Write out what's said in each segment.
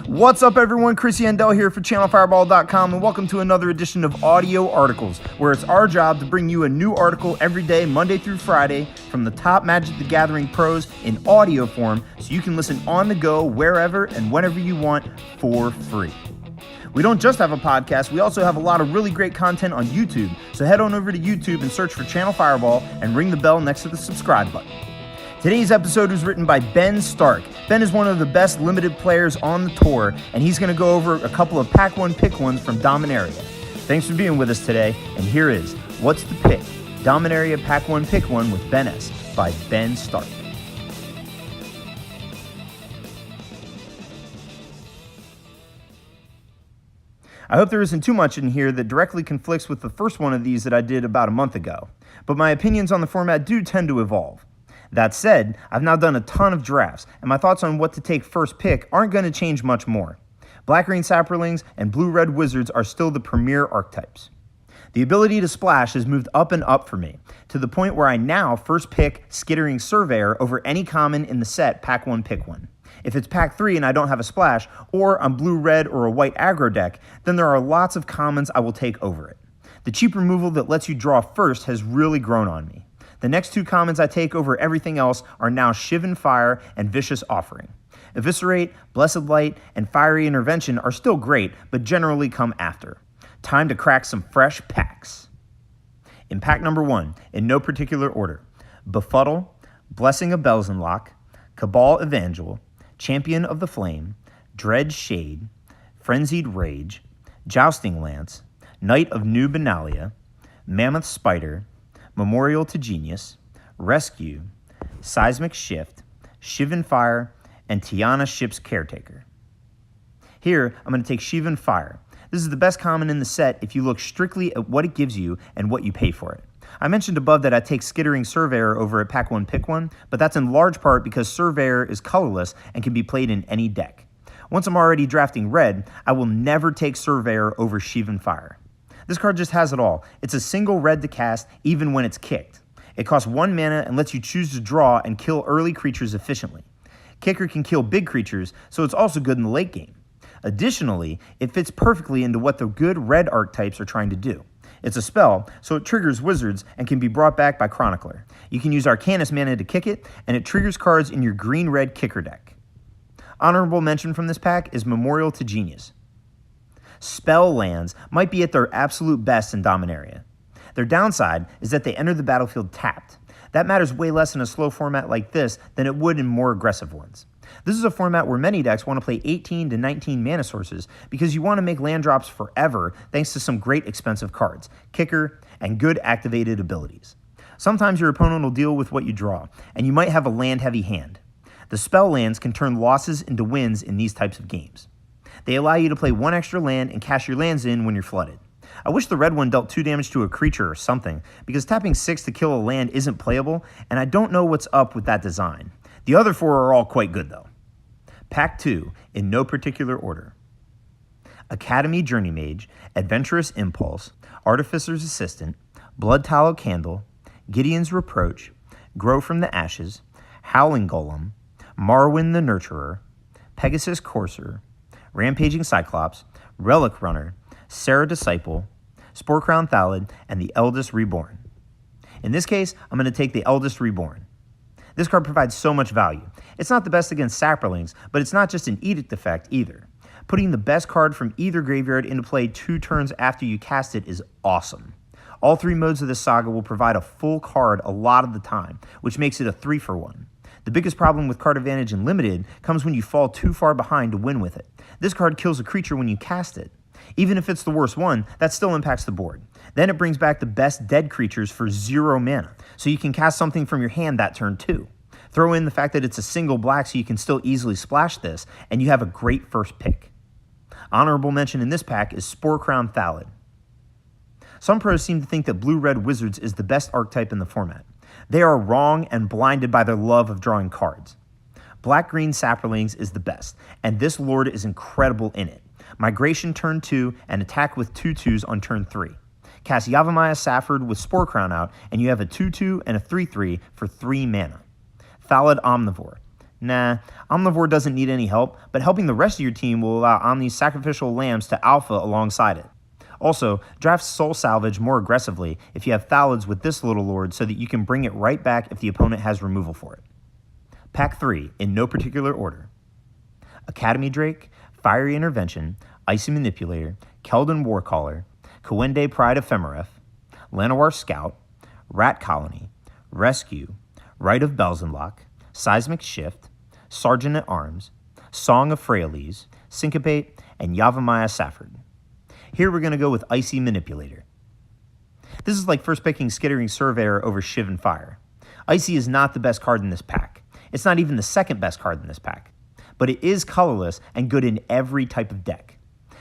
What's up, everyone? Chris Yandel here for ChannelFireball.com, and welcome to another edition of Audio Articles, where it's our job to bring you a new article every day, Monday through Friday, from the top Magic the Gathering pros in audio form, so you can listen on the go, wherever and whenever you want, for free. We don't just have a podcast, we also have a lot of really great content on YouTube, so head on over to YouTube and search for Channel Fireball and ring the bell next to the subscribe button. Today's episode was written by Ben Stark. Ben is one of the best limited players on the tour, and he's going to go over a couple of Pack 1 Pick 1s from Dominaria. Thanks for being with us today, and here is What's the Pick? Dominaria Pack 1 Pick 1 with Ben S. by Ben Stark. I hope there isn't too much in here that directly conflicts with the first one of these that I did about a month ago, but my opinions on the format do tend to evolve. That said, I've now done a ton of drafts, and my thoughts on what to take first pick aren't going to change much more. Black-green Saproings and blue-red Wizards are still the premier archetypes. The ability to splash has moved up and up for me, to the point where I now first pick Skittering Surveyor over any common in the set Pack 1 Pick 1. If it's Pack 3 and I don't have a splash, or I'm blue-red or a white aggro deck, then there are lots of commons I will take over it. The cheap removal that lets you draw first has really grown on me. The next two commons I take over everything else are now Shivan Fire and Vicious Offering. Eviscerate, Blessed Light, and Fiery Intervention are still great, but generally come after. Time to crack some fresh packs. In pack number 1, in no particular order, Befuddle, Blessing of Belzenlock, Cabal Evangel, Champion of the Flame, Dread Shade, Frenzied Rage, Jousting Lance, Knight of New Benalia, Mammoth Spider, Memorial to Genius, Rescue, Seismic Shift, Shivan Fire, and Tiana Ship's Caretaker. Here, I'm going to take Shivan Fire. This is the best common in the set if you look strictly at what it gives you and what you pay for it. I mentioned above that I take Skittering Surveyor over at Pack 1 Pick 1, but that's in large part because Surveyor is colorless and can be played in any deck. Once I'm already drafting red, I will never take Surveyor over Shivan Fire. This card just has it all. It's a single red to cast even when it's kicked. It costs 1 mana and lets you choose to draw and kill early creatures efficiently. Kicker can kill big creatures, so it's also good in the late game. Additionally, it fits perfectly into what the good red archetypes are trying to do. It's a spell, so it triggers wizards and can be brought back by Chronicler. You can use Arcanist mana to kick it, and it triggers cards in your green-red kicker deck. Honorable mention from this pack is Memorial to Genius. Spell lands might be at their absolute best in Dominaria. Their downside is that they enter the battlefield tapped. That matters way less in a slow format like this than it would in more aggressive ones. This is a format where many decks want to play 18 to 19 mana sources because you want to make land drops forever thanks to some great expensive cards, kicker, and good activated abilities. Sometimes your opponent will deal with what you draw, and you might have a land-heavy hand. The spell lands can turn losses into wins in these types of games. They allow you to play 1 extra land and cash your lands in when you're flooded. I wish the red one dealt 2 damage to a creature or something, because tapping 6 to kill a land isn't playable, and I don't know what's up with that design. The other 4 are all quite good though. Pack 2, in no particular order. Academy Journey Mage, Adventurous Impulse, Artificer's Assistant, Blood Tallow Candle, Gideon's Reproach, Grow from the Ashes, Howling Golem, Marwyn the Nurturer, Pegasus Courser, Rampaging Cyclops, Relic Runner, Sarah Disciple, Sporecrown Thallid, and the Eldest Reborn. In this case, I'm going to take the Eldest Reborn. This card provides so much value. It's not the best against Saprolings, but it's not just an edict effect either. Putting the best card from either graveyard into play 2 turns after you cast it is awesome. All 3 modes of this saga will provide a full card a lot of the time, which makes it a 3-for-1. The biggest problem with card advantage in Limited comes when you fall too far behind to win with it. This card kills a creature when you cast it. Even if it's the worst one, that still impacts the board. Then it brings back the best dead creatures for 0 mana, so you can cast something from your hand that turn too. Throw in the fact that it's a single black so you can still easily splash this, and you have a great first pick. Honorable mention in this pack is Sporecrown Thallid. Some pros seem to think that blue-red Wizards is the best archetype in the format. They are wrong and blinded by their love of drawing cards. Black-green Saprolings is the best, and this Lord is incredible in it. Migration turn 2 and attack with 2/2s on turn 3. Cast Yavimaya Safford with Sporecrown out, and you have a 2/2 and a 3/3 for 3 mana. Thallid Omnivore. Nah, Omnivore doesn't need any help, but helping the rest of your team will allow Omni's sacrificial lambs to alpha alongside it. Also, draft Soul Salvage more aggressively if you have Thalids with this Little Lord so that you can bring it right back if the opponent has removal for it. Pack 3, in no particular order. Academy Drake, Fiery Intervention, Icy Manipulator, Keldon Warcaller, Kawende Pride Ephemereth, Llanowar Scout, Rat Colony, Rescue, Rite of Belzenlock, Seismic Shift, Sergeant at Arms, Song of Freyalise, Syncopate, and Yavimaya Safford. Here we're going to go with Icy Manipulator. This is like first picking Skittering Surveyor over Shiv and Fire. Icy is not the best card in this pack. It's not even the second best card in this pack. But it is colorless and good in every type of deck.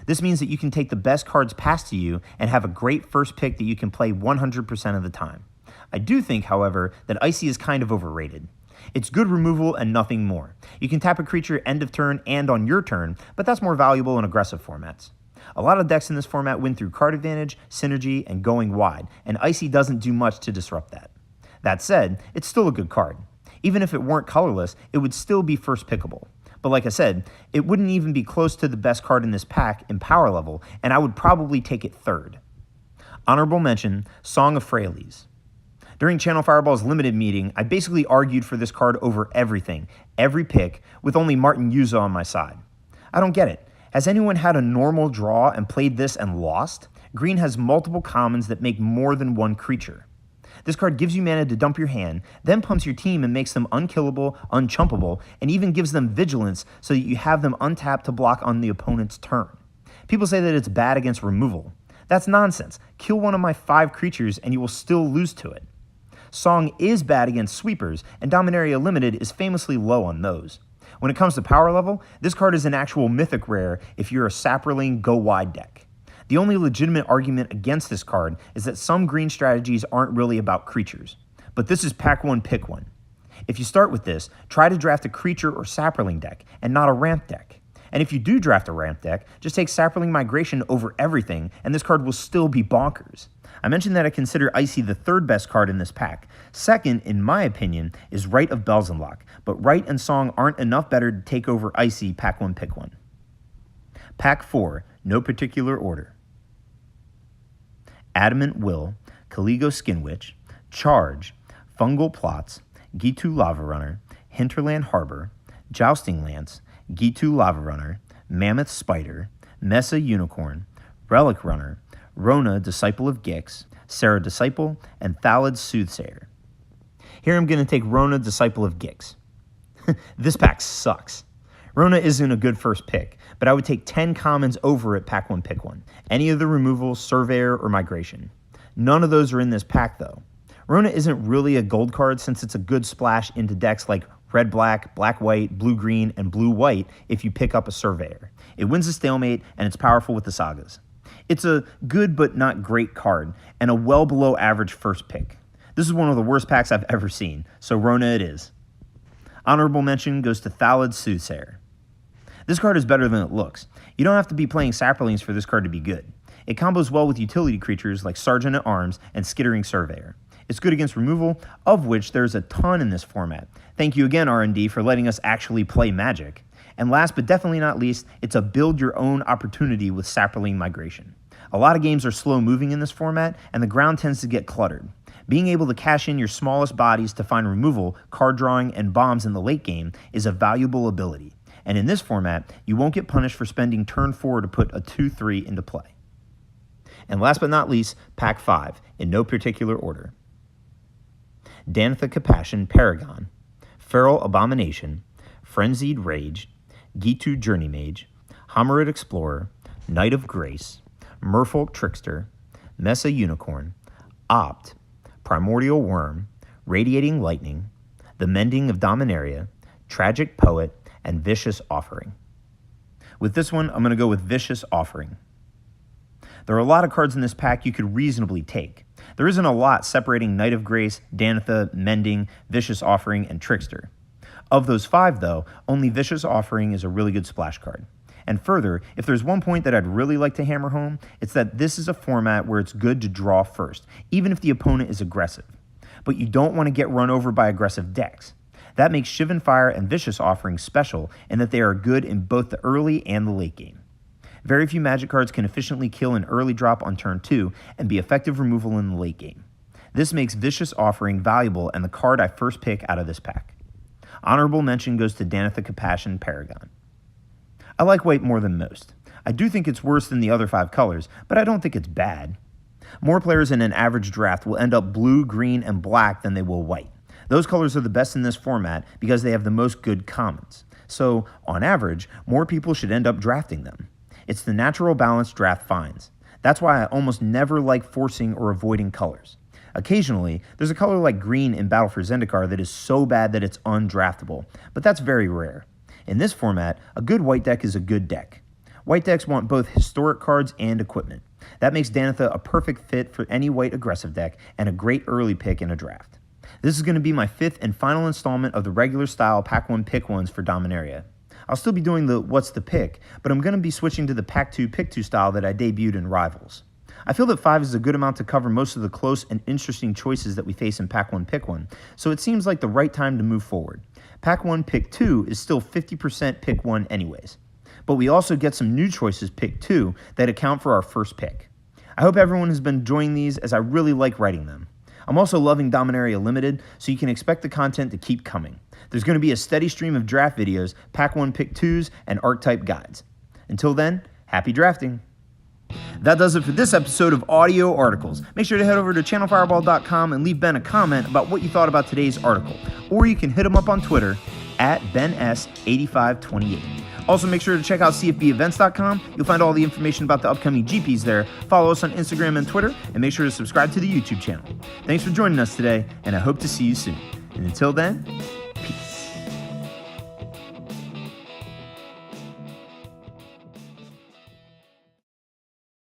This means that you can take the best cards passed to you and have a great first pick that you can play 100% of the time. I do think, however, that Icy is kind of overrated. It's good removal and nothing more. You can tap a creature end of turn and on your turn, but that's more valuable in aggressive formats. A lot of decks in this format win through card advantage, synergy, and going wide, and Icy doesn't do much to disrupt that. That said, it's still a good card. Even if it weren't colorless, it would still be first pickable. But like I said, it wouldn't even be close to the best card in this pack in power level, and I would probably take it third. Honorable mention, Song of Freyalise. During Channel Fireball's limited meeting, I basically argued for this card over everything, every pick, with only Martin Yuza on my side. I don't get it. Has anyone had a normal draw and played this and lost? Green has multiple commons that make more than one creature. This card gives you mana to dump your hand, then pumps your team and makes them unkillable, unchumpable, and even gives them vigilance so that you have them untapped to block on the opponent's turn. People say that it's bad against removal. That's nonsense. Kill one of my 5 creatures and you will still lose to it. Song is bad against sweepers, and Dominaria Limited is famously low on those. When it comes to power level, this card is an actual mythic rare if you're a Saproling go-wide deck. The only legitimate argument against this card is that some green strategies aren't really about creatures. But this is pack 1, pick 1. If you start with this, try to draft a creature or Saproling deck, and not a ramp deck. And if you do draft a ramp deck, just take Saproling Migration over everything, and this card will still be bonkers. I mentioned that I consider Icy the third best card in this pack. Second, in my opinion, is Rite of Belzenlock, but Rite and Song aren't enough better to take over Icy pack 1, pick 1. Pack 4, no particular order. Adamant Will, Kaligo Skinwitch, Charge, Fungal Plots, Gitu Lava Runner, Hinterland Harbor, Jousting Lance, Gitu Lava Runner, Mammoth Spider, Mesa Unicorn, Relic Runner, Rona Disciple of Gix, Sarah Disciple, and Thalid Soothsayer. Here I'm going to take Rona Disciple of Gix. This pack sucks. Rona isn't a good first pick, but I would take 10 commons over it pack 1, pick 1. Any of the removals, Surveyor, or Migration. None of those are in this pack though. Rona isn't really a gold card since it's a good splash into decks like red-black, black-white, blue-green, and blue-white if you pick up a Surveyor. It wins a stalemate, and it's powerful with the sagas. It's a good but not great card, and a well below average first pick. This is one of the worst packs I've ever seen, so Rona it is. Honorable mention goes to Thalid Soothsayer. This card is better than it looks. You don't have to be playing Saprolings for this card to be good. It combos well with utility creatures like Sergeant at Arms and Skittering Surveyor. It's good against removal, of which there's a ton in this format. Thank you again, R&D, for letting us actually play Magic. And last but definitely not least, it's a build-your-own opportunity with Saproling Migration. A lot of games are slow-moving in this format, and the ground tends to get cluttered. Being able to cash in your smallest bodies to find removal, card drawing, and bombs in the late game is a valuable ability. And in this format, you won't get punished for spending turn 4 to put a 2-3 into play. And last but not least, pack 5, in no particular order. Danitha Compassion Paragon, Feral Abomination, Frenzied Rage, Gitu Journey Mage, Homerid Explorer, Knight of Grace, Merfolk Trickster, Mesa Unicorn, Opt, Primordial Worm, Radiating Lightning, The Mending of Dominaria, Tragic Poet, and Vicious Offering. With this one, I'm going to go with Vicious Offering. There are a lot of cards in this pack you could reasonably take. There isn't a lot separating Knight of Grace, Danitha, Mending, Vicious Offering, and Trickster. Of those 5, though, only Vicious Offering is a really good splash card. And further, if there's one point that I'd really like to hammer home, it's that this is a format where it's good to draw first, even if the opponent is aggressive. But you don't want to get run over by aggressive decks. That makes Shivan Fire and Vicious offerings special in that they are good in both the early and the late game. Very few Magic cards can efficiently kill an early drop on turn 2 and be effective removal in the late game. This makes Vicious Offering valuable and the card I first pick out of this pack. Honorable mention goes to Danitha Compassion Paragon. I like white more than most. I do think it's worse than the other 5 colors, but I don't think it's bad. More players in an average draft will end up blue, green, and black than they will white. Those colors are the best in this format because they have the most good commons. So, on average, more people should end up drafting them. It's the natural balance draft finds. That's why I almost never like forcing or avoiding colors. Occasionally, there's a color like green in Battle for Zendikar that is so bad that it's undraftable, but that's very rare. In this format, a good white deck is a good deck. White decks want both historic cards and equipment. That makes Danitha a perfect fit for any white aggressive deck and a great early pick in a draft. This is going to be my 5th and final installment of the regular style Pack 1 Pick 1s for Dominaria. I'll still be doing the What's the Pick, but I'm going to be switching to the Pack 2 Pick 2 style that I debuted in Rivals. I feel that 5 is a good amount to cover most of the close and interesting choices that we face in Pack 1 Pick 1, so it seems like the right time to move forward. Pack 1 Pick 2 is still 50% Pick 1 anyways. But we also get some new choices Pick 2 that account for our first pick. I hope everyone has been enjoying these as I really like writing them. I'm also loving Dominaria Limited, so you can expect the content to keep coming. There's going to be a steady stream of draft videos, Pack 1 Pick 2s, and archetype guides. Until then, happy drafting! That does it for this episode of Audio Articles. Make sure to head over to channelfireball.com and leave Ben a comment about what you thought about today's article. Or you can hit him up on Twitter at BenS8528. Also, make sure to check out CFBEvents.com. You'll find all the information about the upcoming GPs there. Follow us on Instagram and Twitter, and make sure to subscribe to the YouTube channel. Thanks for joining us today, and I hope to see you soon. And until then,